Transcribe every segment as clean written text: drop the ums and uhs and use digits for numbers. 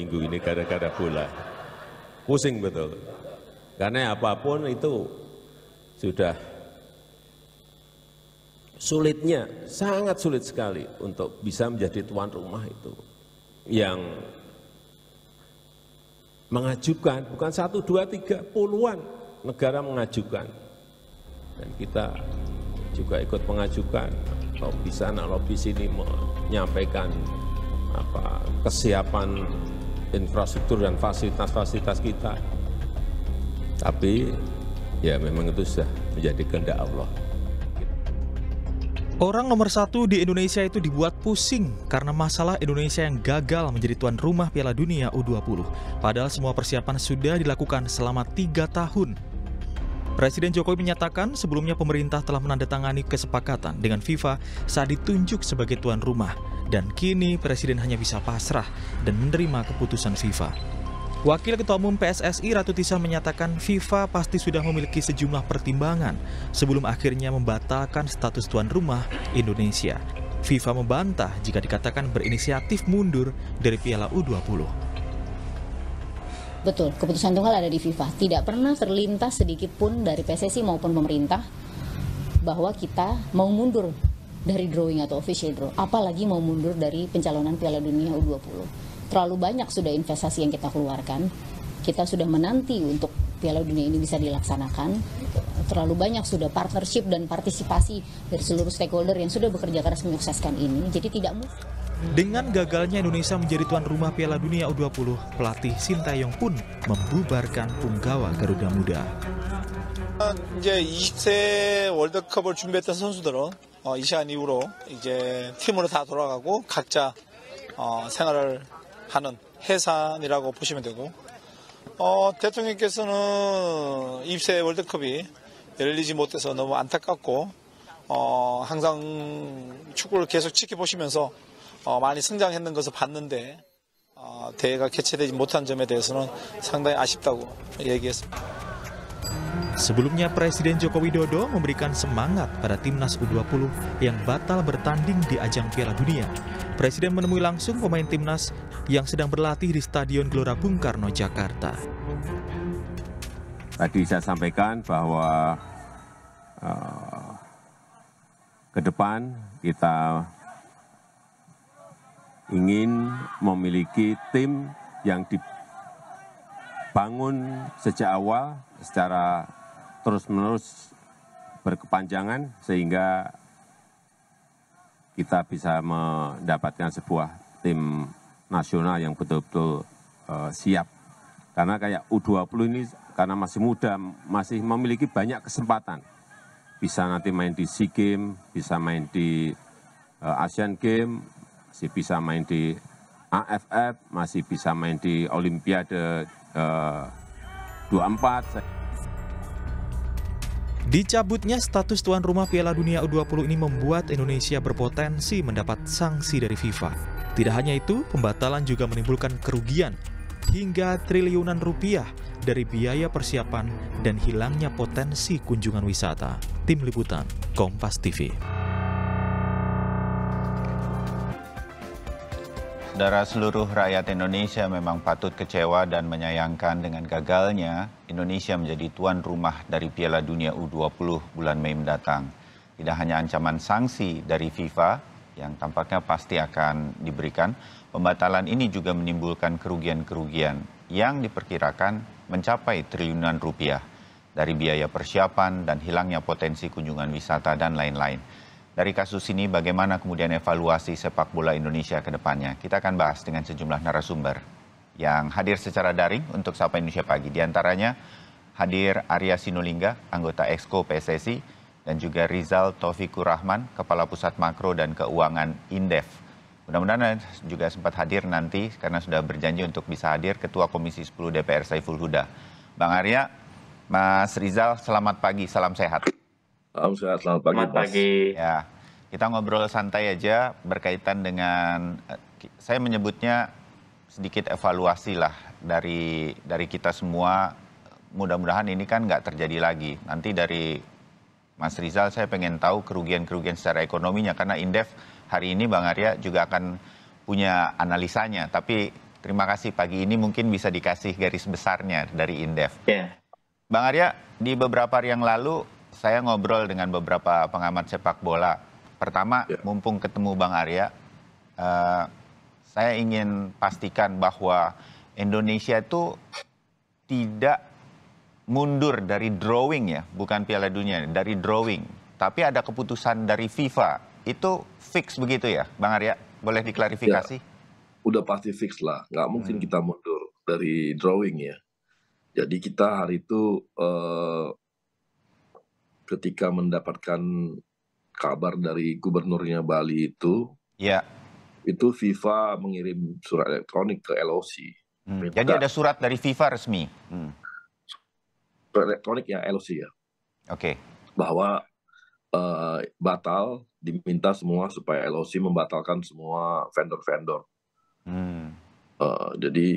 minggu ini gara-gara bola. Pusing betul. Karena apapun itu sudah sulitnya, sangat sulit sekali untuk bisa menjadi tuan rumah itu. Yang mengajukan, bukan 1, 2, 3, puluhan negara mengajukan. Dan kita juga ikut mengajukan, lobby sana, lobby sini menyampaikan kesiapan infrastruktur dan fasilitas-fasilitas kita. Tapi ya memang itu sudah menjadi kehendak Allah. Orang nomor 1 di Indonesia itu dibuat pusing karena masalah Indonesia yang gagal menjadi tuan rumah Piala Dunia U20. Padahal semua persiapan sudah dilakukan selama 3 tahun. Presiden Jokowi menyatakan sebelumnya pemerintah telah menandatangani kesepakatan dengan FIFA saat ditunjuk sebagai tuan rumah. Dan kini Presiden hanya bisa pasrah dan menerima keputusan FIFA. Wakil Ketua Umum PSSI Ratu Tisa menyatakan FIFA pasti sudah memiliki sejumlah pertimbangan sebelum akhirnya membatalkan status tuan rumah Indonesia. FIFA membantah jika dikatakan berinisiatif mundur dari Piala U20. Betul, keputusan tunggal ada di FIFA. Tidak pernah terlintas sedikit pun dari PSSI maupun pemerintah bahwa kita mau mundur dari drawing atau official draw. Apalagi mau mundur dari pencalonan Piala Dunia U20. Terlalu banyak sudah investasi yang kita keluarkan. Kita sudah menanti untuk Piala Dunia ini bisa dilaksanakan. Terlalu banyak sudah partnership dan partisipasi dari seluruh stakeholder yang sudah bekerja keras menyukseskan ini. Jadi tidak mungkin. Dengan gagalnya Indonesia menjadi tuan rumah Piala Dunia U20, pelatih Sintayong pun membubarkan Punggawa Garuda Muda. 이제 20세 월드컵을 준비했던 선수들은 이 시간 이후로 이제 팀으로 다 돌아가고 각자 생활을 하는 해산이라고 보시면 되고, 대통령께서는 20세 월드컵이 열리지 못해서 너무 안타깝고, 항상 축구를 계속 지켜보시면서 많이 성장했는 것을 봤는데, 대회가 개최되지 못한 점에 대해서는 상당히 아쉽다고 얘기했습니다. Sebelumnya Presiden Joko Widodo memberikan semangat pada timnas U20 yang batal bertanding di ajang Piala Dunia. Presiden menemui langsung pemain timnas yang sedang berlatih di Stadion Gelora Bung Karno, Jakarta. Tadi saya sampaikan bahwa ke depan kita ingin memiliki tim yang dibangun sejak awal secara terus-menerus berkepanjangan sehingga kita bisa mendapatkan sebuah tim nasional yang betul-betul siap. Karena kayak U20 ini karena masih muda, masih memiliki banyak kesempatan. Bisa nanti main di SEA Games, bisa main di Asian Games, masih bisa main di AFF, masih bisa main di Olimpiade 24. Dicabutnya status tuan rumah Piala Dunia U20 ini membuat Indonesia berpotensi mendapat sanksi dari FIFA. Tidak hanya itu, pembatalan juga menimbulkan kerugian hingga triliunan rupiah dari biaya persiapan dan hilangnya potensi kunjungan wisata. Tim Liputan, Kompas TV. Saudara, seluruh rakyat Indonesia memang patut kecewa dan menyayangkan dengan gagalnya Indonesia menjadi tuan rumah dari Piala Dunia U20 bulan Mei mendatang. Tidak hanya ancaman sanksi dari FIFA yang tampaknya pasti akan diberikan, pembatalan ini juga menimbulkan kerugian-kerugian yang diperkirakan mencapai triliunan rupiah dari biaya persiapan dan hilangnya potensi kunjungan wisata dan lain-lain. Dari kasus ini, bagaimana kemudian evaluasi sepak bola Indonesia ke depannya? Kita akan bahas dengan sejumlah narasumber yang hadir secara daring untuk Sapa Indonesia Pagi. Di antaranya hadir Arya Sinulinga, anggota Exco PSSI, dan juga Rizal Taufikur Rahman, Kepala Pusat Makro dan Keuangan Indef. Mudah-mudahan juga sempat hadir nanti karena sudah berjanji untuk bisa hadir Ketua Komisi 10 DPR Saiful Huda. Bang Arya, Mas Rizal, selamat pagi, salam sehat. Salam sehat, selamat pagi. Selamat pagi. Ya, kita ngobrol santai aja berkaitan dengan, saya menyebutnya sedikit evaluasi lah dari kita semua. Mudah-mudahan ini kan nggak terjadi lagi. Nanti dari Mas Rizal saya pengen tahu kerugian-kerugian secara ekonominya karena Indef hari ini Bang Arya juga akan punya analisanya. Tapi Terima kasih, pagi ini mungkin bisa dikasih garis besarnya dari Indef. Ya. Bang Arya, di beberapa hari yang lalu saya ngobrol dengan beberapa pengamat sepak bola. Pertama, mumpung ketemu Bang Arya, saya ingin pastikan bahwa Indonesia itu tidak mundur dari drawing ya, bukan Piala Dunia, dari drawing. Tapi ada keputusan dari FIFA, itu fix begitu ya, Bang Arya? Boleh diklarifikasi? Ya, udah pasti fix lah, nggak mungkin kita mundur dari drawing ya. Jadi kita hari itu ketika mendapatkan kabar dari gubernurnya Bali itu FIFA mengirim surat elektronik ke LOC. Jadi ada surat dari FIFA resmi? Surat elektronik ya, LOC ya. Oke. Bahwa batal, diminta semua supaya LOC membatalkan semua vendor-vendor. Jadi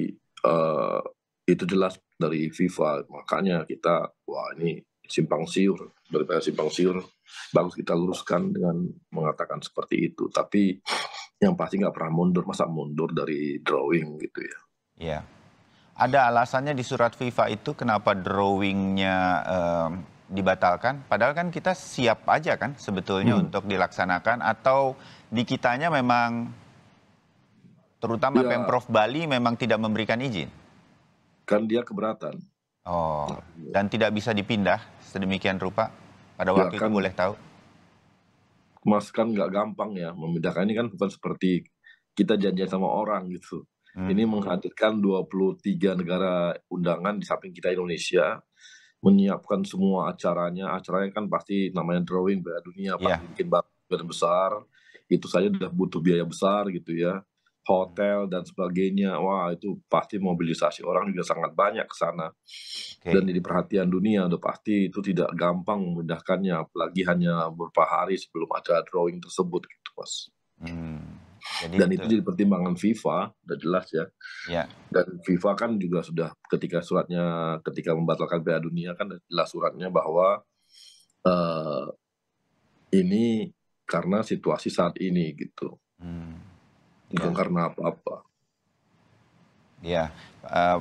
itu jelas dari FIFA, makanya kita, wah ini simpang siur, daripada simpang siur, bagus kita luruskan dengan mengatakan seperti itu. Tapi yang pasti nggak pernah mundur, masa mundur dari drawing gitu ya. Iya. Ada alasannya di surat FIFA itu kenapa drawingnya dibatalkan? Padahal kan kita siap aja kan sebetulnya untuk dilaksanakan, atau di kitanya memang terutama Pemprov Bali memang tidak memberikan izin? Kan dia keberatan. Oh, dan tidak bisa dipindah sedemikian rupa pada waktu itu, boleh tahu? Mas, kan nggak gampang ya memindahkan, ini kan bukan seperti kita janjian sama orang gitu. Ini menghadirkan 23 negara undangan di samping kita Indonesia, menyiapkan semua acaranya kan pasti namanya drawing Piala Dunia, pasti bikin badan besar, itu saja udah butuh biaya besar gitu ya. Hotel dan sebagainya, wah itu pasti mobilisasi orang juga sangat banyak ke sana. Dan jadi perhatian dunia, udah pasti itu tidak gampang memindahkannya, apalagi hanya beberapa hari sebelum ada drawing tersebut gitu, Mas. Dan itu jadi pertimbangan FIFA, udah jelas ya. Dan FIFA kan juga sudah ketika membatalkan Piala Dunia kan jelas suratnya bahwa ini karena situasi saat ini gitu. Bukan karena apa-apa. Ya,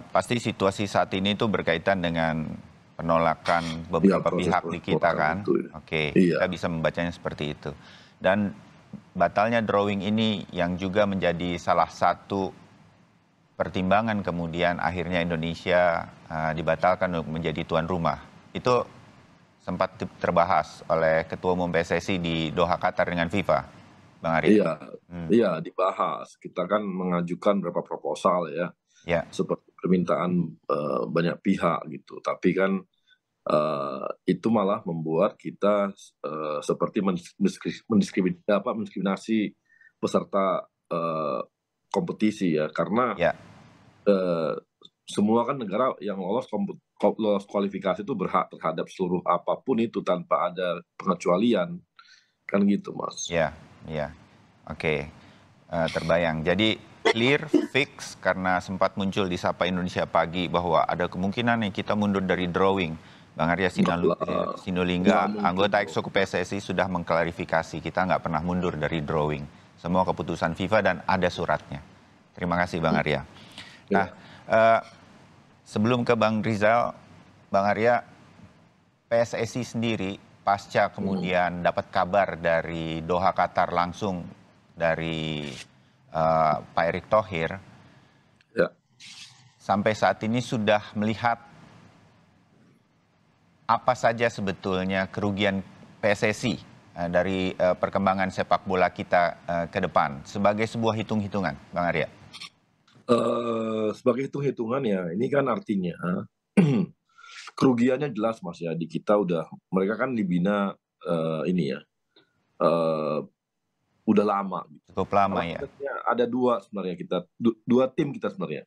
pasti situasi saat ini itu berkaitan dengan penolakan beberapa pihak di kita kan. Kita bisa membacanya seperti itu. Dan batalnya drawing ini yang juga menjadi salah satu pertimbangan kemudian akhirnya Indonesia dibatalkan untuk menjadi tuan rumah. Itu sempat terbahas oleh Ketua Umum PSSI di Doha, Qatar dengan FIFA. Bang Arya. Iya, dibahas. Kita kan mengajukan beberapa proposal ya, seperti permintaan banyak pihak gitu. Tapi kan itu malah membuat kita seperti mendiskriminasi peserta kompetisi ya, karena semua kan negara yang lolos kualifikasi itu berhak terhadap seluruh apapun itu tanpa ada pengecualian, kan gitu, Mas. Iya, oke. Terbayang. Jadi clear, fix, karena sempat muncul di Sapa Indonesia Pagi bahwa ada kemungkinan nih kita mundur dari drawing. Bang Arya Sinulinga, anggota Exco PSSI sudah mengklarifikasi, kita nggak pernah mundur dari drawing. Semua keputusan FIFA dan ada suratnya. Terima kasih Bang Arya. Nah, sebelum ke Bang Rizal, Bang Arya, PSSI sendiri pasca kemudian dapat kabar dari Doha, Qatar langsung dari Pak Erick Thohir, sampai saat ini sudah melihat apa saja sebetulnya kerugian PSSI dari perkembangan sepak bola kita ke depan sebagai sebuah hitung-hitungan, Bang Arya? Sebagai hitung-hitungan ya, ini kan artinya kerugiannya jelas, Mas ya. Di kita mereka kan dibina ini ya, udah lama. Cukup lama ya. Ada dua tim kita sebenarnya.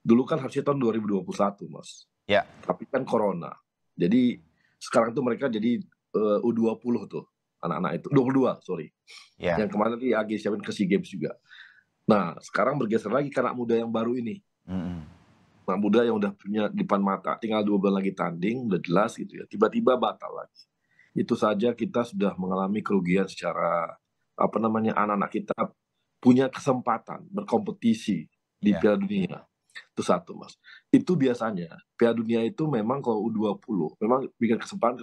Dulu kan harusnya tahun 2021, Mas. Ya. Tapi kan corona. Jadi sekarang tuh mereka jadi U20 tuh, anak-anak itu. 22, sorry. Ya. Yang kemarin lagi siapin ke SEA Games juga. Nah, sekarang bergeser lagi ke anak muda yang baru ini. Anak muda yang udah punya di depan mata, tinggal 2 bulan lagi tanding, udah jelas gitu ya. Tiba-tiba batal lagi. Itu saja kita sudah mengalami kerugian secara anak-anak kita punya kesempatan berkompetisi di Ya. Piala Dunia. Itu satu, Mas. Itu biasanya Piala Dunia itu memang kalau U20 memang berikan kesempatan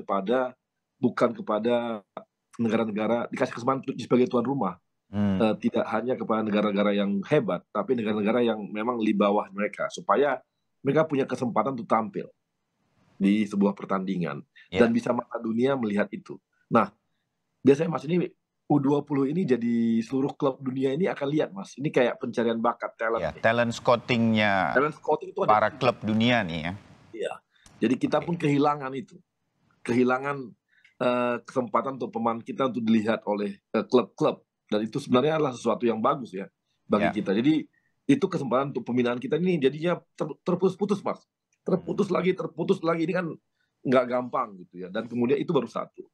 bukan kepada negara-negara, dikasih kesempatan sebagai tuan rumah. Tidak hanya kepada negara-negara yang hebat, tapi negara-negara yang memang di bawah mereka, supaya mereka punya kesempatan untuk tampil di sebuah pertandingan dan bisa mata dunia melihat itu. Nah, biasanya Mas ini U20 ini jadi seluruh klub dunia ini akan lihat, Mas. Ini kayak pencarian bakat talent. Ya, talent scoutingnya Talent scouting itu para klub dunia nih ya. Iya. Jadi kita pun kehilangan itu. Kehilangan kesempatan untuk pemain kita untuk dilihat oleh klub-klub. Dan itu sebenarnya adalah sesuatu yang bagus ya bagi kita. Jadi itu kesempatan untuk pembinaan kita ini jadinya terputus-putus, Mas. Terputus lagi. Ini kan nggak gampang gitu ya. Dan kemudian itu baru satu.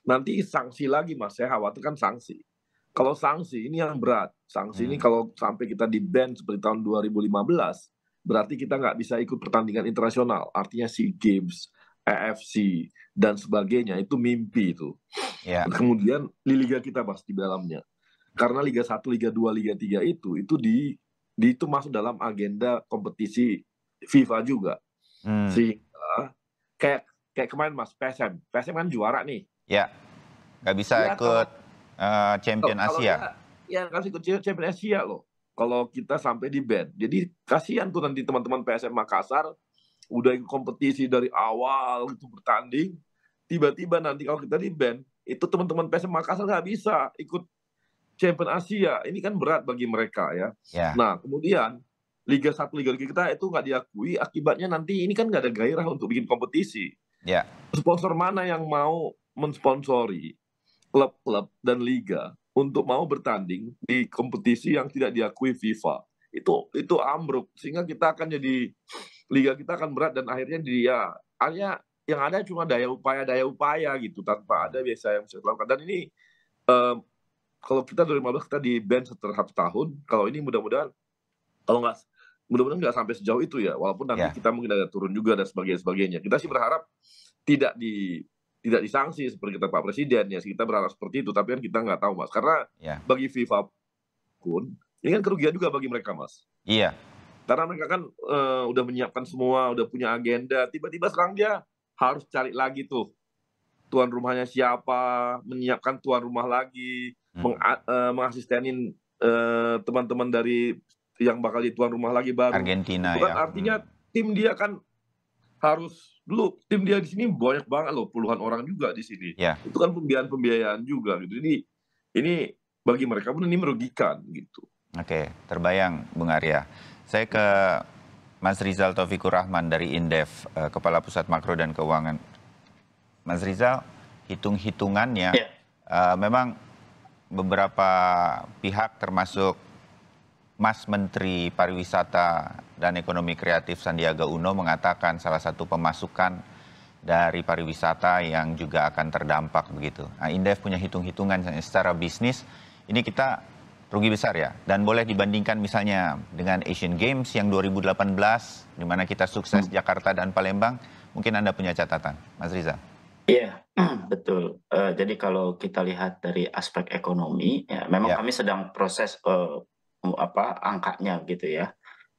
Nanti sanksi lagi, Mas. Saya khawatirkan sanksi. Kalau sanksi ini yang berat. Sanksi ini kalau sampai kita di-ban seperti tahun 2015, berarti kita nggak bisa ikut pertandingan internasional. Artinya SEA Games, AFC, dan sebagainya. Itu mimpi itu. Ya. Kemudian di liga kita, Mas, di dalamnya. Karena Liga 1, Liga 2, Liga 3 itu itu masuk dalam agenda kompetisi FIFA juga. Sehingga kayak kemarin, Mas, PSM kan juara nih. Ya, nggak bisa ikut Champion Asia. Ya, kan ikut Champion Asia loh. Kalau kita sampai di ban. Jadi kasihan tuh nanti teman-teman PSM Makassar udah ikut kompetisi dari awal itu bertanding. Tiba-tiba nanti kalau kita di ban, itu teman-teman PSM Makassar nggak bisa ikut Champion Asia. Ini kan berat bagi mereka ya. Nah, kemudian Liga 1, Liga 2 kita itu nggak diakui. Akibatnya nanti ini kan nggak ada gairah untuk bikin kompetisi. Sponsor mana yang mau mensponsori klub-klub dan liga untuk mau bertanding di kompetisi yang tidak diakui FIFA? Itu ambruk, sehingga kita akan jadi liga kita akan berat dan akhirnya hanya yang ada cuma daya upaya gitu, tanpa ada biasa yang bisa dilakukan. Dan ini kalau kita 2015 kita di ban setelah 1 tahun, kalau ini mudah-mudahan nggak sampai sejauh itu ya, walaupun nanti kita mungkin ada turun juga dan sebagainya. Kita sih berharap tidak disanksi seperti kata Pak Presiden ya, kita berharap seperti itu, tapi kan kita nggak tahu, Mas, karena bagi FIFA pun ini kan kerugian juga bagi mereka, Mas. Iya. Karena mereka kan udah menyiapkan semua, udah punya agenda, tiba-tiba sekarang dia harus cari lagi tuh tuan rumahnya siapa, menyiapkan tuan rumah lagi, mengasistenin teman-teman dari yang bakal jadi tuan rumah lagi baru. Argentina itu kan artinya tim dia kan harus dulu tim dia di sini banyak banget loh, puluhan orang juga di sini. Itu kan pembiayaan juga gitu. Jadi ini bagi mereka pun ini merugikan gitu. Oke, terbayang Bung Arya. Saya ke Mas Rizal Taufikur Rahman dari Indef, Kepala Pusat Makro dan Keuangan. Mas Rizal, hitung-hitungannya memang beberapa pihak termasuk Mas Menteri Pariwisata dan Ekonomi Kreatif Sandiaga Uno mengatakan salah satu pemasukan dari pariwisata yang juga akan terdampak begitu. Nah, Indef punya hitung-hitungan secara bisnis, ini kita rugi besar ya. Dan boleh dibandingkan misalnya dengan Asian Games yang 2018, di mana kita sukses Jakarta dan Palembang. Mungkin Anda punya catatan, Mas Rizal. Iya, betul. Jadi kalau kita lihat dari aspek ekonomi, ya, memang kami sedang proses angkanya gitu ya.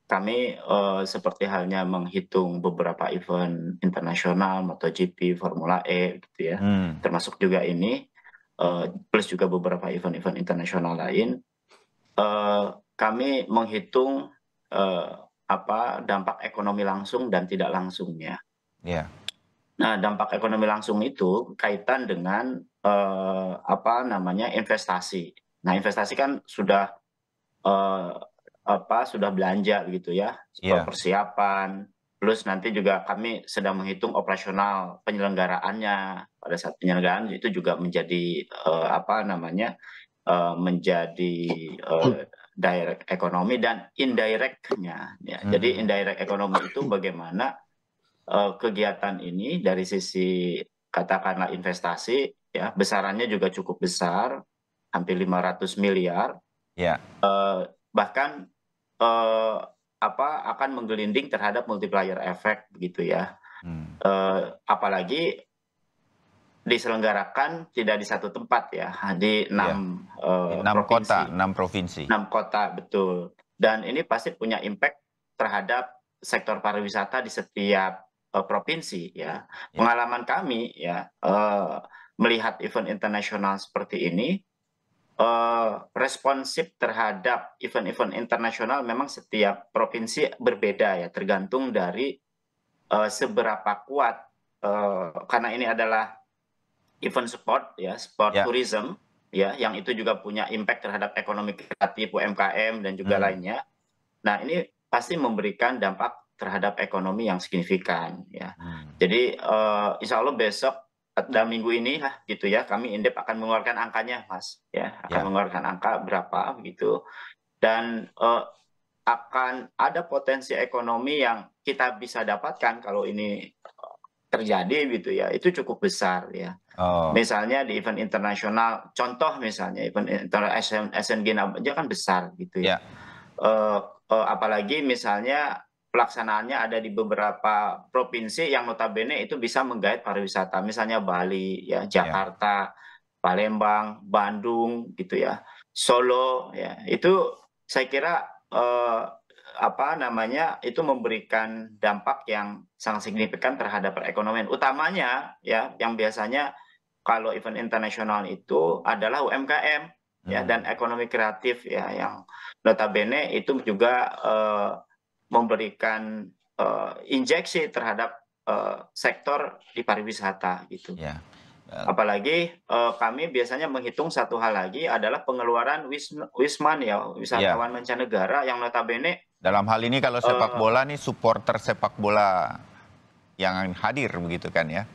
Kami seperti halnya menghitung beberapa event internasional, MotoGP, Formula E gitu ya, termasuk juga ini, plus juga beberapa event-event internasional lain. Kami menghitung dampak ekonomi langsung dan tidak langsungnya. Nah, dampak ekonomi langsung itu kaitan dengan investasi. Nah, investasi kan sudah belanja gitu ya, persiapan, plus nanti juga kami sedang menghitung operasional penyelenggaraannya. Pada saat penyelenggaraan itu juga menjadi direct ekonomi dan indirect-nya. Ya. Jadi indirect ekonomi itu bagaimana kegiatan ini dari sisi katakanlah investasi ya, besarannya juga cukup besar, hampir 500 miliar. Bahkan akan menggelinding terhadap multiplier effect begitu ya. Apalagi diselenggarakan tidak di satu tempat ya, di 6 kota, 6 provinsi. 6 kota, betul. dan ini pasti punya impact terhadap sektor pariwisata di setiap provinsi ya. Pengalaman kami ya melihat event internasional seperti ini, responsif terhadap event-event internasional memang setiap provinsi berbeda ya, tergantung dari seberapa kuat karena ini adalah event sport ya, sport tourism ya, yang itu juga punya impact terhadap ekonomi kreatif, UMKM dan juga lainnya. Nah, ini pasti memberikan dampak terhadap ekonomi yang signifikan ya. Jadi insya Allah besok dan minggu ini lah gitu ya, kami Indef akan mengeluarkan angkanya, Mas ya, akan mengeluarkan angka berapa gitu, dan akan ada potensi ekonomi yang kita bisa dapatkan kalau ini terjadi gitu ya, itu cukup besar ya. Misalnya di event internasional, contoh misalnya event internasional Asian Games aja kan besar gitu ya. Apalagi misalnya pelaksanaannya ada di beberapa provinsi yang notabene itu bisa menggait pariwisata, misalnya Bali ya, Jakarta, Palembang, Bandung gitu ya, Solo ya. Itu saya kira itu memberikan dampak yang sangat signifikan terhadap perekonomian, utamanya ya yang biasanya kalau event internasional itu adalah UMKM ya, dan ekonomi kreatif ya, yang notabene itu juga memberikan injeksi terhadap sektor di pariwisata gitu. Apalagi kami biasanya menghitung satu hal lagi adalah pengeluaran wisman ya, wisatawan mancanegara yang notabene dalam hal ini kalau sepak bola nih, supporter sepak bola yang hadir begitu kan ya?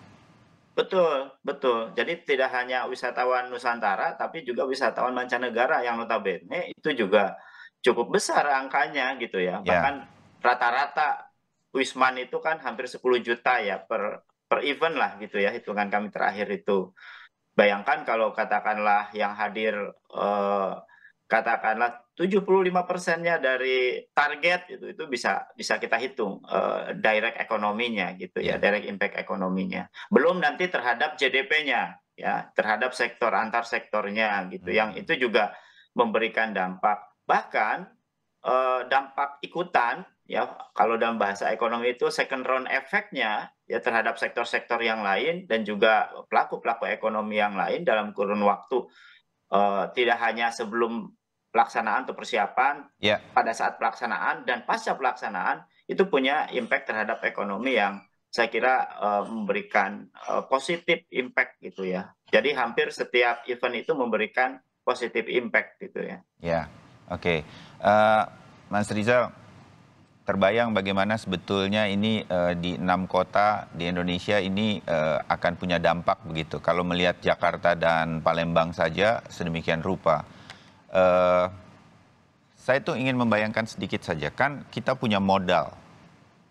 Betul, betul. Jadi tidak hanya wisatawan Nusantara, tapi juga wisatawan mancanegara yang notabene itu juga cukup besar angkanya gitu ya. Bahkan rata-rata wisman itu kan hampir 10 juta ya per event lah gitu ya, hitungan kami terakhir itu. Bayangkan kalau katakanlah yang hadir katakanlah 75%-nya dari target itu bisa kita hitung direct ekonominya gitu ya, direct impact ekonominya. Belum nanti terhadap GDP-nya ya, terhadap sektor antar sektornya gitu, yang itu juga memberikan dampak. Bahkan dampak ikutan ya, kalau dalam bahasa ekonomi itu second round efeknya ya terhadap sektor-sektor yang lain dan juga pelaku-pelaku ekonomi yang lain dalam kurun waktu tidak hanya sebelum pelaksanaan atau persiapan, pada saat pelaksanaan dan pasca pelaksanaan itu punya impact terhadap ekonomi yang saya kira memberikan positif impact gitu ya. Jadi hampir setiap event itu memberikan positif impact gitu ya. Ya, oke. Mas Rizal, terbayang bagaimana sebetulnya ini di 6 kota di Indonesia ini akan punya dampak begitu. Kalau melihat Jakarta dan Palembang saja sedemikian rupa. Saya tuh ingin membayangkan sedikit saja, kan kita punya modal,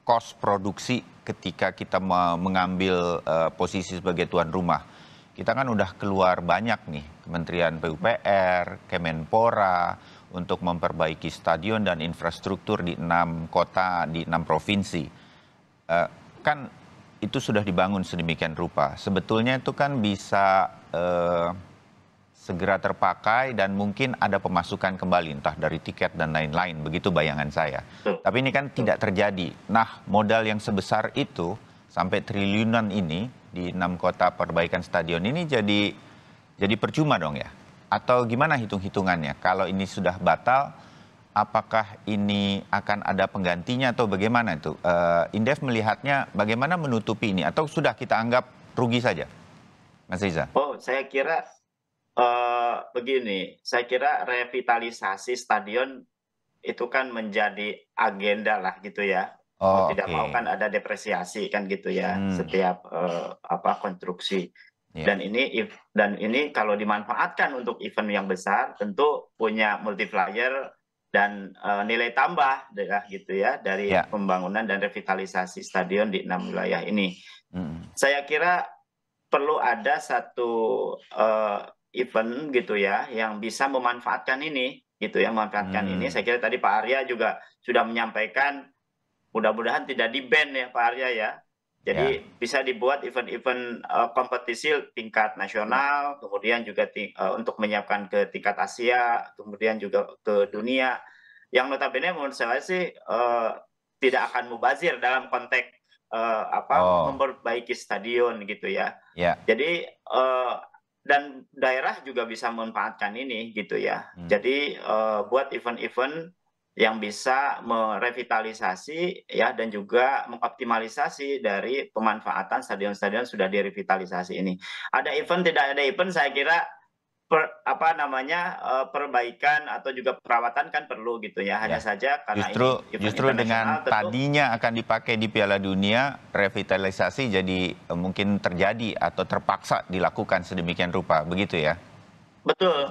cost produksi ketika kita mengambil posisi sebagai tuan rumah. Kita kan udah keluar banyak nih, Kementerian PUPR, Kemenpora, untuk memperbaiki stadion dan infrastruktur di 6 kota, di 6 provinsi. Kan itu sudah dibangun sedemikian rupa. Sebetulnya itu kan bisa segera terpakai dan mungkin ada pemasukan kembali, entah dari tiket dan lain-lain, begitu bayangan saya. Tapi ini kan tidak terjadi. Nah, modal yang sebesar itu, sampai triliunan ini, di 6 kota perbaikan stadion ini jadi percuma dong ya? Atau gimana hitung-hitungannya? Kalau ini sudah batal, apakah ini akan ada penggantinya atau bagaimana itu? Indef melihatnya bagaimana menutupi ini? Atau sudah kita anggap rugi saja? Mas Riza? Oh, saya kira begini, saya kira revitalisasi stadion itu kan menjadi agenda lah gitu ya. Mau tidak mau kan ada depresiasi kan gitu ya, setiap konstruksi. Dan ini kalau dimanfaatkan untuk event yang besar tentu punya multiplier dan nilai tambah gitu ya dari pembangunan dan revitalisasi stadion di 6 wilayah ini. Saya kira perlu ada satu event gitu ya yang bisa memanfaatkan ini gitu ya, memanfaatkan ini. Saya kira tadi Pak Arya juga sudah menyampaikan, mudah-mudahan tidak di-ban ya Pak Arya ya. Jadi bisa dibuat event-event kompetisi tingkat nasional, kemudian juga untuk menyiapkan ke tingkat Asia, kemudian juga ke dunia. yang notabene menurut saya sih tidak akan mubazir dalam konteks memperbaiki stadion gitu ya. Jadi dan daerah juga bisa memanfaatkan ini gitu ya. Jadi buat event-event yang bisa merevitalisasi ya dan juga mengoptimalisasi dari pemanfaatan stadion-stadion sudah direvitalisasi ini. Ada event, tidak ada event, saya kira perbaikan atau juga perawatan kan perlu gitu ya. Hanya saja karena justru dengan tadinya akan dipakai di Piala Dunia, revitalisasi jadi mungkin terjadi atau terpaksa dilakukan sedemikian rupa, begitu ya? Betul.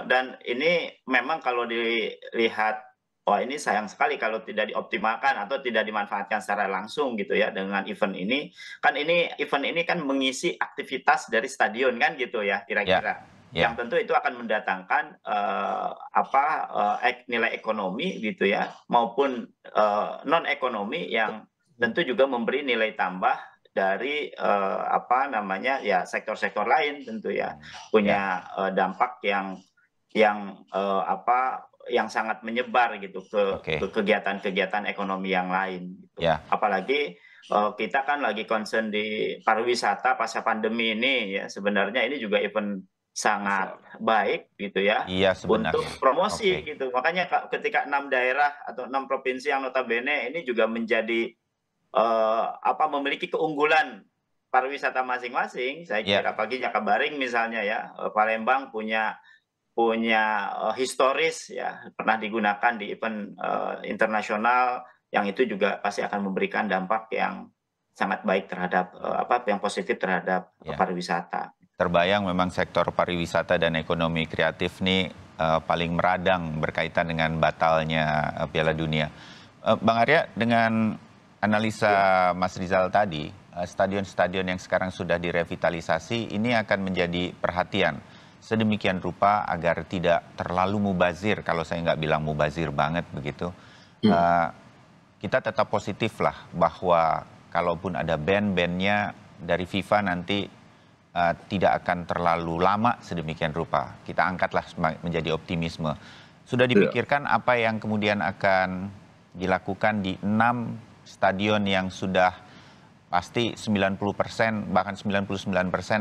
Dan ini memang kalau dilihat, wah ini sayang sekali kalau tidak dioptimalkan atau tidak dimanfaatkan secara langsung gitu ya dengan event ini. Kan event ini kan mengisi aktivitas dari stadion kan gitu ya kira-kira. Yang tentu itu akan mendatangkan nilai ekonomi gitu ya maupun non ekonomi yang tentu juga memberi nilai tambah dari sektor-sektor lain tentu ya punya dampak yang sangat menyebar gitu ke kegiatan-kegiatan ekonomi yang lain gitu. Apalagi kita kan lagi concern di pariwisata pasca pandemi ini ya, sebenarnya ini juga event sangat baik gitu ya untuk promosi gitu. Makanya ketika 6 daerah atau 6 provinsi yang notabene ini juga menjadi memiliki keunggulan pariwisata masing-masing. Saya kira pagi Jakabaring misalnya ya, Palembang punya historis ya, pernah digunakan di event internasional yang itu juga pasti akan memberikan dampak yang sangat baik terhadap yang positif terhadap pariwisata. Terbayang memang sektor pariwisata dan ekonomi kreatif nih paling meradang berkaitan dengan batalnya Piala Dunia. Bang Arya, dengan analisa Mas Rizal tadi, stadion-stadion yang sekarang sudah direvitalisasi ini akan menjadi perhatian sedemikian rupa agar tidak terlalu mubazir. Kalau saya nggak bilang mubazir banget begitu, kita tetap positif lah bahwa kalaupun ada band-bandnya dari FIFA nanti tidak akan terlalu lama sedemikian rupa. Kita angkatlah menjadi optimisme. Sudah dipikirkan apa yang kemudian akan dilakukan di 6 stadion yang sudah pasti 90% bahkan 99%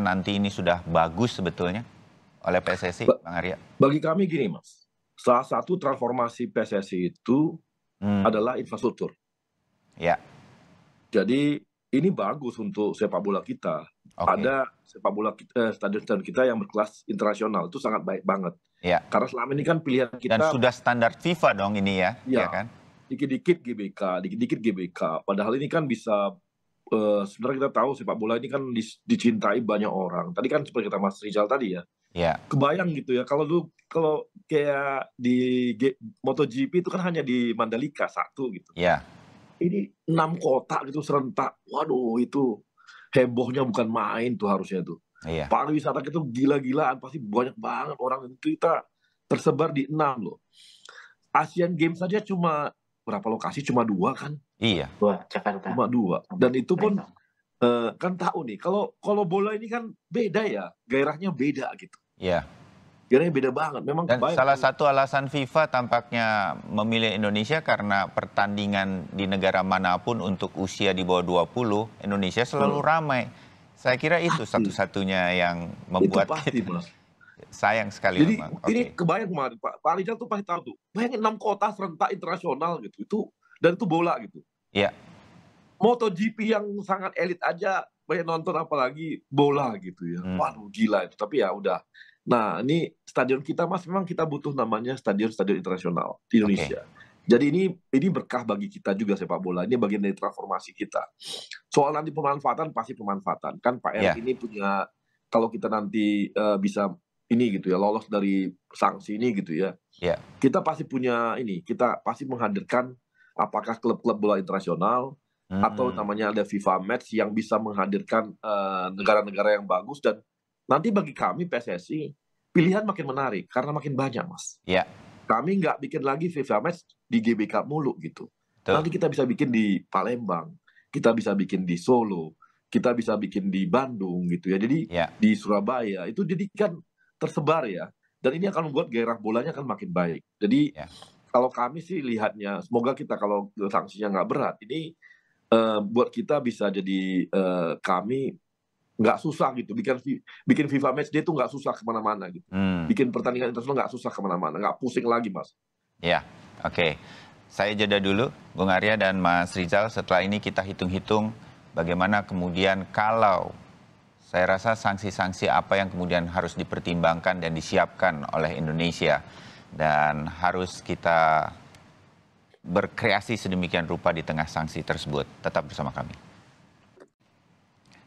nanti ini sudah bagus sebetulnya oleh PSSI, Bang Arya? Bagi kami gini Mas, salah satu transformasi PSSI itu adalah infrastruktur. Jadi ini bagus untuk sepak bola kita. Ada sepak bola stadion-stadion kita yang berkelas internasional, itu sangat baik banget. Karena selama ini kan pilihan kita. Dan sudah standar FIFA dong ini ya, ya kan? Dikit-dikit GBK. Padahal ini kan bisa, sebenarnya kita tahu sepak bola ini kan dicintai banyak orang. Tadi kan seperti kata Mas Rizal tadi ya. Kebayang gitu ya, kalau kayak di MotoGP itu kan hanya di Mandalika satu gitu. Ini 6 kota gitu serentak. Waduh, itu hebohnya bukan main tuh harusnya tuh. Pariwisata kita gila-gilaan, pasti banyak banget orang itu. Kita tersebar di 6 loh. Asian Games saja cuma berapa lokasi? Cuma 2 kan? Jakarta. Cuma 2. Dan itu pun kan tahu nih, kalau bola ini kan beda ya, gairahnya beda gitu. Gairahnya beda banget. Memang dan salah satu alasan FIFA tampaknya memilih Indonesia karena pertandingan di negara manapun untuk usia di bawah 20, Indonesia selalu ramai. Saya kira itu satu-satunya yang membuat itu pasti, Mas. Sayang sekali. Jadi ini kebayang kemarin Pak Rizal tuh pasti tahu tuh. Bayangin 6 kota serentak internasional gitu. Dan itu bola gitu. MotoGP yang sangat elit aja banyak nonton, apalagi bola gitu ya. Waduh, gila itu. Tapi ya udah. Nah, ini stadion kita Mas, memang kita butuh namanya stadion-stadion internasional di Indonesia. Jadi ini berkah bagi kita juga sepak bola. Ini bagian dari transformasi kita. Soal nanti pemanfaatan, pasti pemanfaatan. Kan Pak Erick ini punya, kalau kita nanti bisa ini gitu ya, lolos dari sanksi ini gitu ya. Kita pasti punya ini, kita pasti menghadirkan apakah klub-klub bola internasional atau namanya ada FIFA Match yang bisa menghadirkan negara-negara yang bagus. Dan nanti bagi kami PSSI pilihan makin menarik karena makin banyak Mas. Kami nggak bikin lagi FIFA Match di GBK mulu gitu. Nanti kita bisa bikin di Palembang, kita bisa bikin di Solo, kita bisa bikin di Bandung gitu ya. Jadi di Surabaya itu jadi kan tersebar ya. Dan ini akan membuat gairah bolanya kan makin baik. Jadi kalau kami sih lihatnya, semoga kita kalau sanksinya nggak berat, ini buat kita bisa jadi kami nggak susah gitu. Bikin FIFA Matchday itu nggak susah kemana-mana gitu. Bikin pertandingan internasional nggak susah kemana-mana, nggak pusing lagi, Mas. Ya, oke. Saya jeda dulu, Bung Arya dan Mas Rizal. Setelah ini kita hitung-hitung bagaimana kemudian kalau saya rasa sanksi-sanksi apa yang kemudian harus dipertimbangkan dan disiapkan oleh Indonesia. Dan harus kita berkreasi sedemikian rupa di tengah sanksi tersebut. Tetap bersama kami.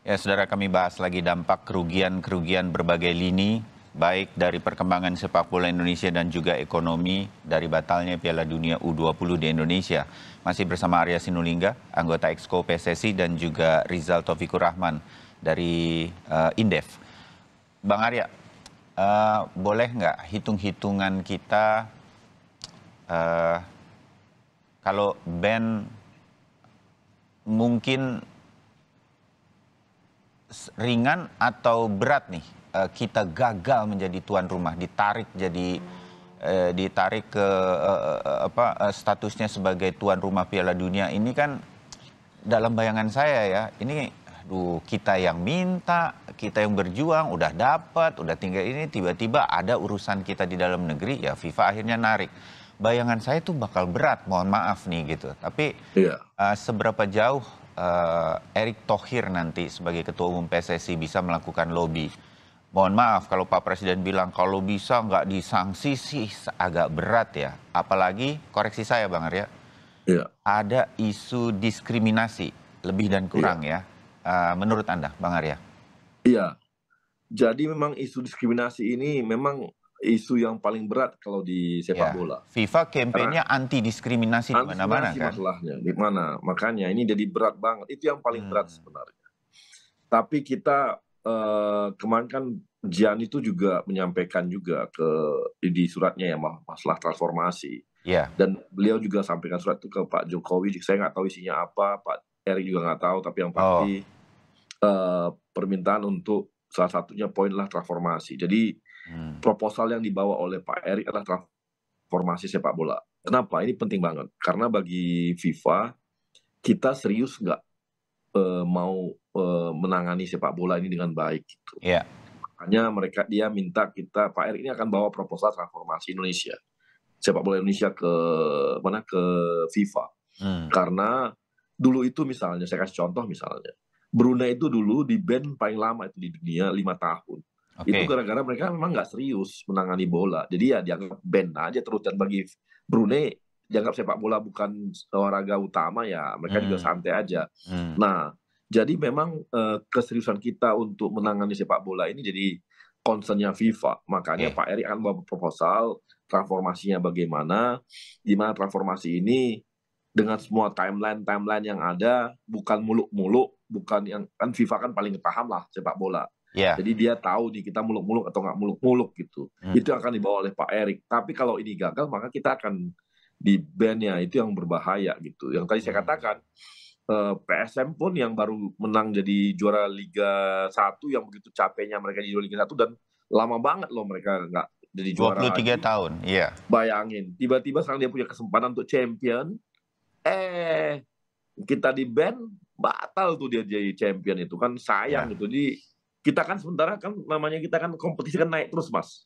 Ya, saudara, kami bahas lagi dampak kerugian-kerugian berbagai lini, baik dari perkembangan sepak bola Indonesia dan juga ekonomi dari batalnya Piala Dunia U20 di Indonesia. Masih bersama Arya Sinulinga, anggota Exco PSSI, dan juga Rizal Taufikur Rahman dari Indef. Bang Arya, boleh nggak hitung-hitungan kita kalau ban mungkin ringan atau berat nih, kita gagal menjadi tuan rumah, ditarik ke statusnya sebagai tuan rumah Piala Dunia ini kan dalam bayangan saya ya, ini kita yang minta, kita yang berjuang, udah dapat, udah tinggal ini, tiba-tiba ada urusan kita di dalam negeri, ya FIFA akhirnya narik. Bayangan saya tuh bakal berat, mohon maaf nih gitu. Tapi seberapa jauh Erick Thohir nanti sebagai Ketua Umum PSSI bisa melakukan lobby? Mohon maaf kalau Pak Presiden bilang kalau bisa nggak disanksi sih agak berat ya. Apalagi, koreksi saya Bang Arya, ada isu diskriminasi lebih dan kurang ya. Menurut Anda, Bang Arya? Iya, jadi memang isu diskriminasi ini memang isu yang paling berat kalau di sepak bola. FIFA kampanye anti diskriminasi di mana-mana kan? Masalahnya di mana? Makanya ini jadi berat banget. Itu yang paling berat sebenarnya. Tapi kita kemarin kan Gian itu juga menyampaikan juga di suratnya ya masalah transformasi. Dan beliau juga sampaikan surat itu ke Pak Jokowi. Saya nggak tahu isinya apa, Pak Erick juga nggak tahu, tapi yang pasti permintaan untuk salah satunya poin lah transformasi. Jadi proposal yang dibawa oleh Pak Erick adalah transformasi sepak bola. Kenapa? Ini penting banget. Karena bagi FIFA, kita serius nggak mau menangani sepak bola ini dengan baik. Gitu. Makanya dia minta Pak Erick ini akan bawa proposal transformasi Indonesia. Sepak bola Indonesia ke FIFA. Karena dulu itu misalnya, saya kasih contoh misalnya, Brunei itu dulu di ban paling lama itu di dunia 5 tahun. Itu gara-gara mereka memang nggak serius menangani bola. Jadi ya dianggap ban aja terus. Dan bagi Brunei, dianggap sepak bola bukan olahraga utama ya, mereka juga santai aja. Nah, jadi memang keseriusan kita untuk menangani sepak bola ini jadi concernnya FIFA. Makanya Pak Erick akan membawa proposal transformasinya bagaimana, di mana transformasi ini dengan semua timeline yang ada, bukan muluk-muluk, bukan yang kan FIFA kan paling paham lah sepak bola. Jadi dia tahu nih kita muluk-muluk atau nggak muluk-muluk gitu. Itu akan dibawa oleh Pak Erick. Tapi kalau ini gagal maka kita akan di ban ya, itu yang berbahaya gitu. Yang tadi saya katakan PSM pun yang baru menang jadi juara Liga 1 yang begitu capeknya mereka di Liga 1 dan lama banget loh mereka nggak jadi juara. 23 tahun, iya. Bayangin, tiba-tiba sekarang dia punya kesempatan untuk champion. Kita di ban, batal tuh dia jadi champion itu kan sayang gitu. Jadi kita kan sementara kan namanya kita kan kompetisi kan naik terus Mas.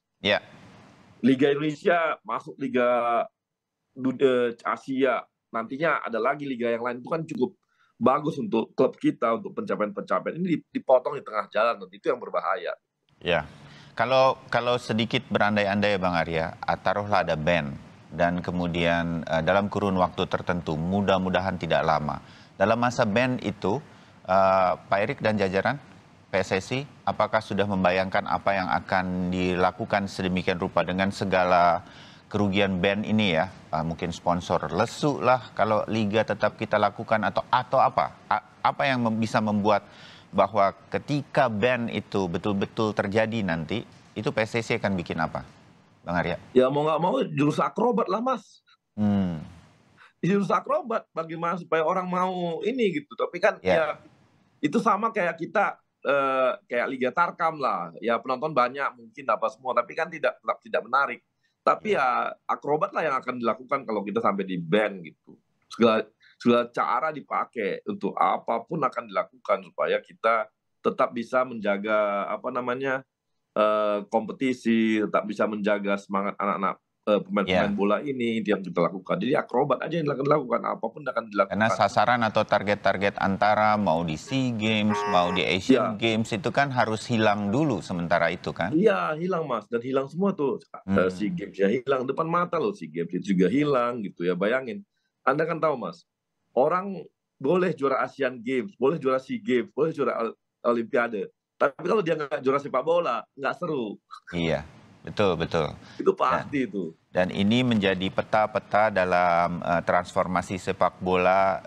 Liga Indonesia masuk Liga Asia, nantinya ada lagi liga yang lain, itu kan cukup bagus untuk klub kita untuk pencapaian-pencapaian ini dipotong di tengah jalan, dan itu yang berbahaya. Kalau sedikit berandai-andai Bang Arya, taruhlah ada ban dan kemudian dalam kurun waktu tertentu, mudah-mudahan tidak lama. Dalam masa ban itu, Pak Erick dan jajaran PSSI, apakah sudah membayangkan apa yang akan dilakukan sedemikian rupa dengan segala kerugian ban ini ya? Mungkin sponsor lesu lah kalau liga tetap kita lakukan atau apa? Apa yang bisa membuat bahwa ketika ban itu betul-betul terjadi nanti, itu PSSI akan bikin apa, Bang Arya? Ya mau nggak mau jurus akrobat lah Mas. Jurus akrobat bagaimana supaya orang mau ini gitu. Tapi kan ya itu sama kayak kita kayak Liga Tarkam lah. Ya penonton banyak mungkin apa semua, tapi kan tidak menarik. Tapi ya akrobat lah yang akan dilakukan kalau kita sampai di ban gitu. Segala cara dipakai untuk apapun akan dilakukan supaya kita tetap bisa menjaga kompetisi, tetap bisa menjaga semangat anak-anak pemain-pemain bola ini yang kita lakukan. Jadi akrobat aja yang dilakukan, apapun akan dilakukan. Karena sasaran atau target-target antara mau di SEA Games, mau di Asian Games itu kan harus hilang dulu sementara itu kan? Iya, hilang Mas, dan hilang semua tuh. SEA Games ya hilang depan mata loh, SEA Games itu juga hilang gitu ya. Bayangin, Anda kan tahu Mas, orang boleh juara Asian Games, boleh juara SEA Games, boleh juara Olimpiade. Tapi kalau dia nggak juara sepak bola, nggak seru. Iya, betul. Itu pasti itu. Dan ini menjadi peta-peta dalam transformasi sepak bola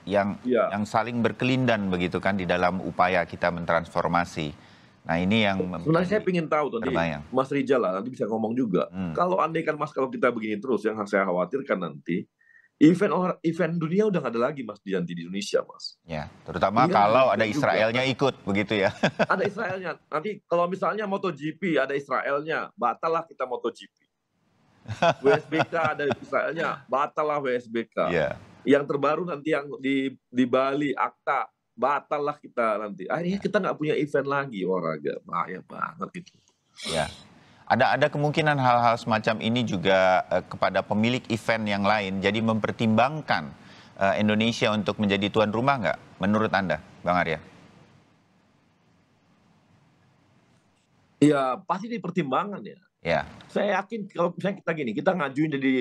yang saling berkelindan begitu kan di dalam upaya kita mentransformasi. Nah ini yang sebenarnya saya ingin tahu tadi Mas Rizal lah nanti bisa ngomong juga. Kalau andaikan Mas kalau kita begini terus, yang saya khawatirkan nanti event dunia udah nggak ada lagi Mas di Indonesia Mas. Ya, terutama kalau ada Israelnya ikut begitu ya. Ada Israelnya. Nanti kalau misalnya MotoGP ada Israelnya, batal lah kita MotoGP. WSBK ada Israelnya, batal lah WSBK. Yang terbaru nanti yang di Bali, Akta, batal lah kita nanti. Akhirnya kita nggak punya event lagi olahraga, bahaya banget itu. Ya. Ada kemungkinan hal-hal semacam ini juga kepada pemilik event yang lain, jadi mempertimbangkan Indonesia untuk menjadi tuan rumah nggak, menurut Anda, Bang Arya? Iya, pasti dipertimbangkan ya. Ya. Saya yakin kalau misalnya kita ngajuin jadi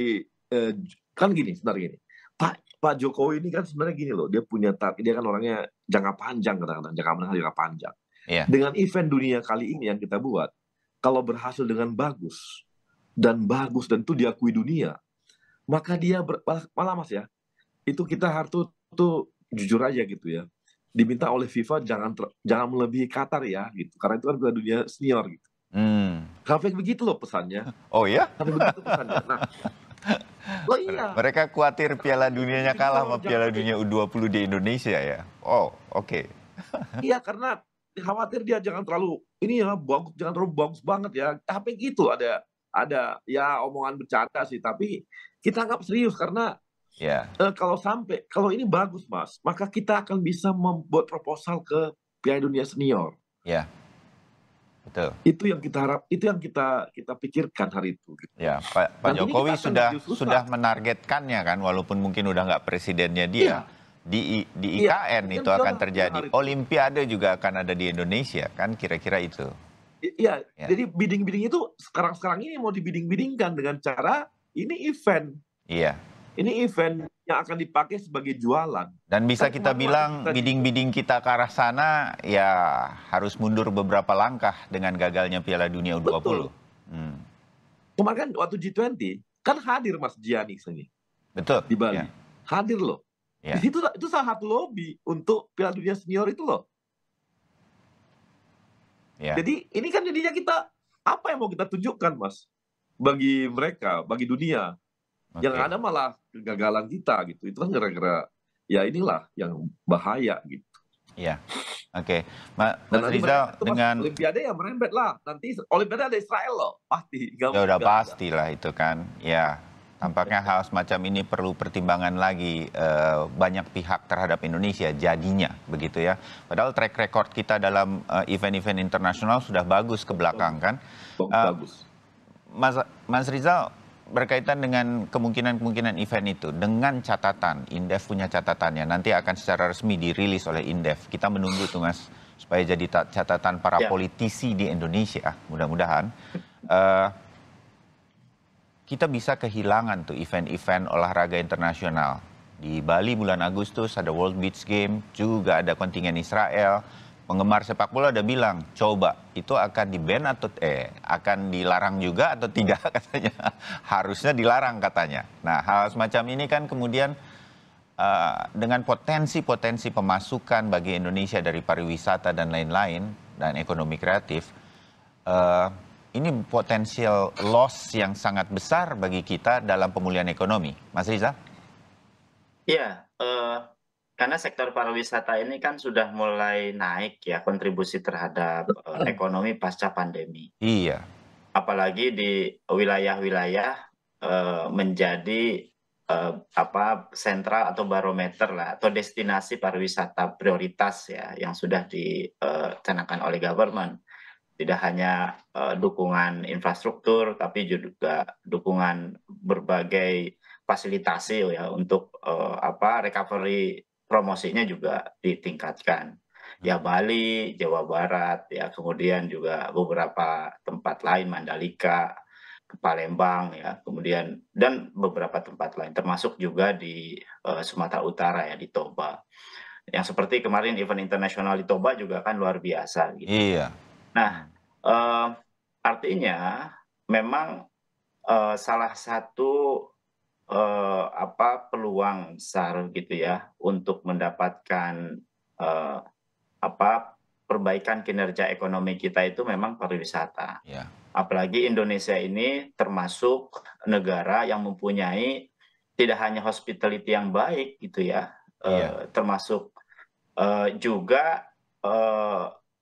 kan gini, sebenarnya gini. Pak Jokowi ini kan sebenarnya gini loh, dia kan orangnya jangka panjang kadang-kadang, jangka panjang. Ya. Dengan event dunia kali ini yang kita buat, kalau berhasil dengan bagus dan itu diakui dunia, maka dia malah Mas ya, itu kita harus tuh jujur aja gitu ya, diminta oleh FIFA jangan melebihi Qatar ya gitu, karena itu kan Piala Dunia senior gitu. Sampai begitu loh pesannya. Oh ya? Sampai begitu pesannya. Nah, iya. Mereka khawatir Piala Dunianya kalah sama Piala Dunia U20 di Indonesia ya. Oh, oke. Iya, karena khawatir dia jangan terlalu jangan terlalu bagus banget ya. Tapi gitu ada ya omongan bercanda sih, tapi kita anggap serius karena kalau ini bagus Mas, maka kita akan bisa membuat proposal ke Piala Dunia senior. Ya. Betul. Itu yang kita harap, itu yang kita pikirkan hari itu. Gitu. Ya, Pak Jokowi sudah menargetkannya kan, walaupun mungkin udah nggak presidennya dia. Di IKN itu akan terjadi. Olimpiade juga akan ada di Indonesia kan, kira-kira itu. Iya, jadi bidding itu sekarang ini mau dibiding-bidingkan dengan cara ini event. Iya. Ini event yang akan dipakai sebagai jualan. Dan bisa kita bilang bidding-bidding kita ke arah sana ya harus mundur beberapa langkah dengan gagalnya Piala Dunia U20. Betul. Kemarin kan waktu G20 kan hadir Mas Gianni sini. Betul. Di Bali. Hadir loh. Ya. Di situ itu salah satu lobby untuk Piala Dunia senior itu loh. Ya. Jadi ini kan jadinya kita apa yang mau kita tunjukkan Mas bagi mereka, bagi dunia. Yang ada malah kegagalan kita gitu. Itu kan gara-gara ya inilah yang bahaya gitu. Iya. Oke. Mas Rizal dengan Olimpiade ya merembet lah. Nanti Olimpiade ada Israel loh, pasti. Ya udah pastilah itu kan. Ya. Tampaknya hal semacam ini perlu pertimbangan lagi banyak pihak terhadap Indonesia jadinya begitu ya. Padahal track record kita dalam event-event internasional sudah bagus ke belakang kan. Bagus. Mas Rizal, berkaitan dengan kemungkinan event itu, dengan catatan, Indef punya catatannya, nanti akan secara resmi dirilis oleh Indef. Kita menunggu tuh Mas, supaya jadi catatan para politisi di Indonesia, mudah-mudahan. Kita bisa kehilangan tuh event-event olahraga internasional. Di Bali bulan Agustus ada World Beach Game, juga ada kontingen Israel. Penggemar sepak bola udah bilang, coba itu akan di-ban atau akan dilarang juga atau tidak katanya. Harusnya dilarang katanya. Nah, hal semacam ini kan kemudian dengan potensi pemasukan bagi Indonesia dari pariwisata dan lain-lain dan ekonomi kreatif, ini potensial loss yang sangat besar bagi kita dalam pemulihan ekonomi. Mas Rizal? Iya, karena sektor pariwisata ini kan sudah mulai naik ya kontribusi terhadap ekonomi pasca pandemi. Iya. apalagi di wilayah-wilayah menjadi sentral atau barometer lah, atau destinasi pariwisata prioritas ya, yang sudah dicanangkan oleh government. Tidak hanya dukungan infrastruktur, tapi juga dukungan berbagai fasilitasi ya untuk recovery promosinya juga ditingkatkan. Ya Bali, Jawa Barat, ya kemudian juga beberapa tempat lain, Mandalika, Palembang, ya kemudian dan beberapa tempat lain, termasuk juga di Sumatera Utara ya, di Toba. Yang seperti kemarin event internasional di Toba juga kan luar biasa gitu. Iya. Nah, artinya memang salah satu peluang besar gitu ya untuk mendapatkan perbaikan kinerja ekonomi kita itu memang pariwisata. Ya. Apalagi Indonesia ini termasuk negara yang mempunyai tidak hanya hospitality yang baik gitu ya, termasuk juga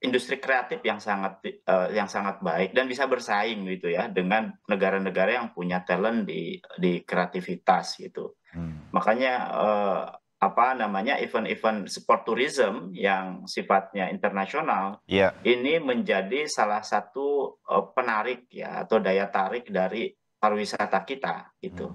industri kreatif yang sangat baik dan bisa bersaing gitu ya dengan negara-negara yang punya talent di kreativitas gitu. Makanya event-event sport tourism yang sifatnya internasional ini menjadi salah satu penarik ya atau daya tarik dari pariwisata kita gitu.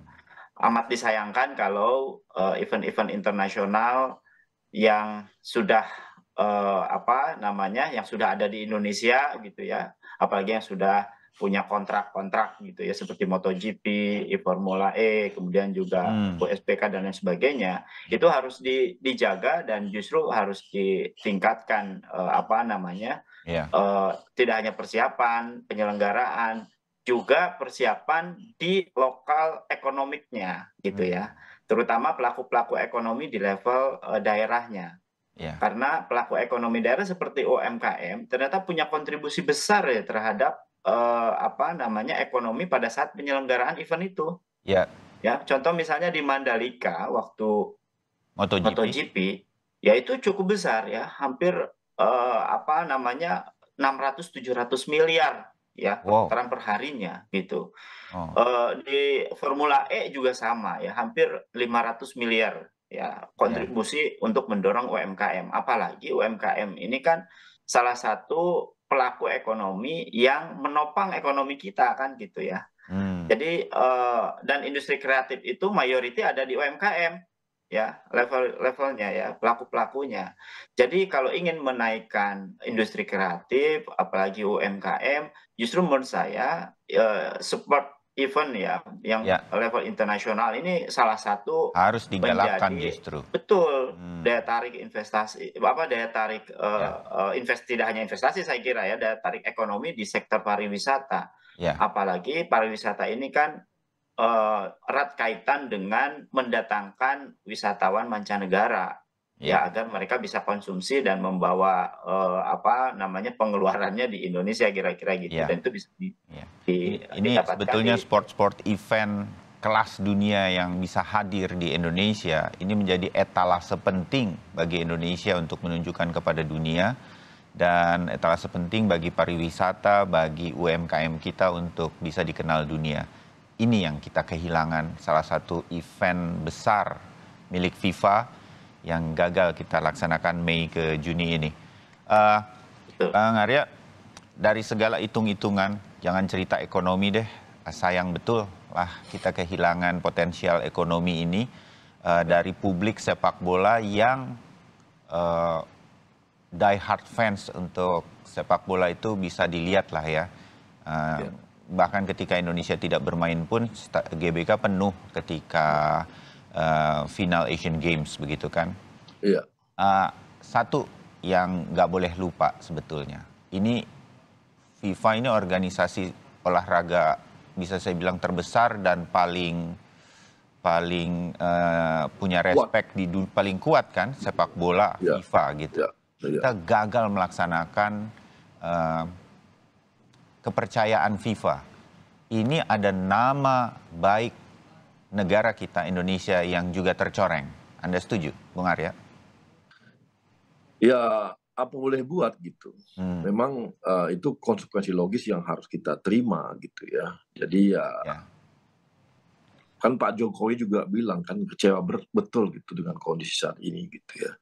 Amat disayangkan kalau event-event internasional yang sudah yang sudah ada di Indonesia gitu ya, apalagi yang sudah punya kontrak-kontrak gitu ya, seperti MotoGP, Formula E, kemudian juga USPK dan lain sebagainya, itu harus dijaga dan justru harus ditingkatkan tidak hanya persiapan penyelenggaraan, juga persiapan di lokal ekonomiknya gitu ya, terutama pelaku-pelaku ekonomi di level daerahnya. Karena pelaku ekonomi daerah seperti UMKM ternyata punya kontribusi besar ya terhadap ekonomi pada saat penyelenggaraan event itu. Ya, contoh misalnya di Mandalika waktu MotoGP, ya itu cukup besar ya, hampir 600-700 miliar ya putaran per harinya gitu. Di Formula E juga sama ya, hampir 500 miliar ya kontribusi untuk mendorong UMKM. Apalagi UMKM ini kan salah satu pelaku ekonomi yang menopang ekonomi kita kan gitu ya. Jadi dan industri kreatif itu mayoritas ada di UMKM ya, levelnya ya, pelaku-pelakunya. Jadi kalau ingin menaikkan industri kreatif apalagi UMKM, justru menurut saya support event ya yang level internasional ini salah satu harus digalakkan justru. Betul, daya tarik investasi, daya tarik tidak hanya investasi saya kira ya, daya tarik ekonomi di sektor pariwisata. Apalagi pariwisata ini kan erat kaitan dengan mendatangkan wisatawan mancanegara ya agar mereka bisa konsumsi dan membawa pengeluarannya di Indonesia kira-kira gitu, dan itu bisa ini sebetulnya sport event kelas dunia yang bisa hadir di Indonesia ini menjadi etalase penting bagi Indonesia untuk menunjukkan kepada dunia, dan etalase penting bagi pariwisata, bagi UMKM kita untuk bisa dikenal dunia. Ini yang kita kehilangan, salah satu event besar milik FIFA yang gagal kita laksanakan Mei ke Juni ini. Bang Arya, dari segala hitung-hitungan, jangan cerita ekonomi deh, sayang betul lah kita kehilangan potensial ekonomi ini dari publik sepak bola yang die hard fans untuk sepak bola itu bisa dilihat lah ya. Bahkan ketika Indonesia tidak bermain pun GBK penuh ketika final Asian Games begitu kan. Iya. Satu yang nggak boleh lupa sebetulnya, ini FIFA ini organisasi olahraga bisa saya bilang terbesar dan paling punya respect di dunia, paling kuat kan sepak bola FIFA gitu. Kita gagal melaksanakan kepercayaan FIFA. Ini ada nama baik negara kita Indonesia yang juga tercoreng. Anda setuju, Bung Arya? Ya, apa boleh buat gitu. Memang itu konsekuensi logis yang harus kita terima gitu ya. Jadi ya, kan Pak Jokowi juga bilang kan kecewa betul gitu dengan kondisi saat ini gitu ya.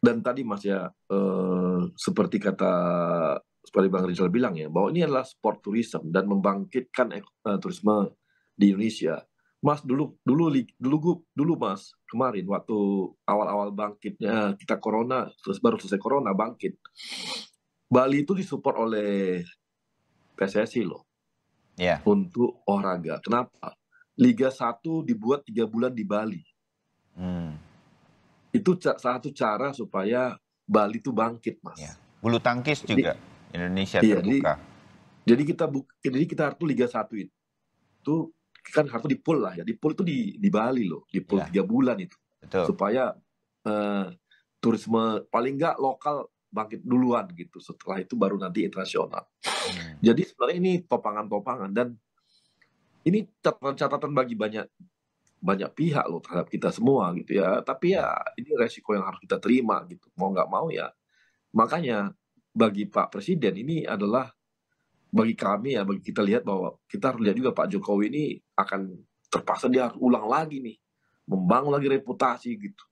Dan tadi Mas ya, seperti Bang Rizal bilang ya, bahwa ini adalah sport tourism dan membangkitkan turisme di Indonesia. Mas dulu Mas kemarin waktu awal-awal bangkitnya kita corona, terus baru selesai corona bangkit, Bali itu disupport oleh PSSI loh untuk olahraga. Kenapa? Liga 1 dibuat 3 bulan di Bali. Itu satu cara supaya Bali itu bangkit, Mas. Bulu tangkis juga Indonesia terbuka. Jadi kita harus Liga 1 itu kan harus di pool lah ya. Di pool itu di Bali loh, di pool 3 bulan itu. Betul. Supaya turisme paling nggak lokal bangkit duluan gitu. Setelah itu baru nanti internasional. Jadi sebenarnya ini topangan-topangan dan ini catatan bagi banyak pihak loh terhadap kita semua gitu ya. Tapi ya ini resiko yang harus kita terima gitu. Mau nggak mau ya. Makanya bagi Pak Presiden ini adalah, bagi kami ya, bagi kita lihat bahwa kita harus lihat juga Pak Jokowi ini akan terpaksa dia harus ulang lagi nih, membangun lagi reputasi gitu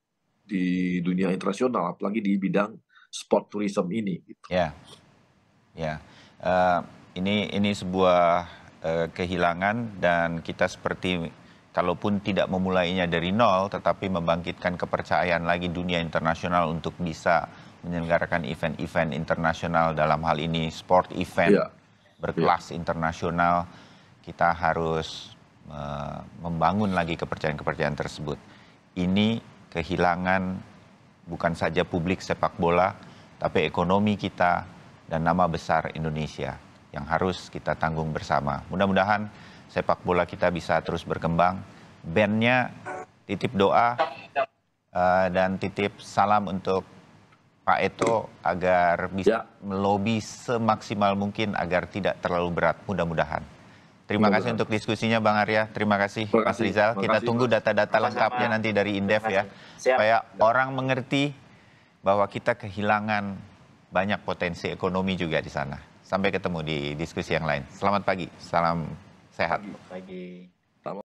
di dunia internasional, apalagi di bidang sport tourism ini. Gitu. Ini sebuah kehilangan dan kita seperti kalaupun tidak memulainya dari nol, tetapi membangkitkan kepercayaan lagi dunia internasional untuk bisa menyelenggarakan event-event internasional, dalam hal ini sport event berkelas internasional. Kita harus membangun lagi kepercayaan-kepercayaan tersebut. Ini kehilangan bukan saja publik sepak bola, tapi ekonomi kita dan nama besar Indonesia yang harus kita tanggung bersama. Mudah-mudahan sepak bola kita bisa terus berkembang. Bandnya titip doa dan titip salam untuk Pak Eto agar bisa melobi semaksimal mungkin agar tidak terlalu berat, mudah-mudahan. Terima kasih untuk diskusinya Bang Arya, terima kasih Mas Rizal. Kita tunggu data-data lengkapnya nanti dari Indef ya, supaya orang mengerti bahwa kita kehilangan banyak potensi ekonomi juga di sana. Sampai ketemu di diskusi yang lain. Selamat pagi, salam sehat. Selamat pagi.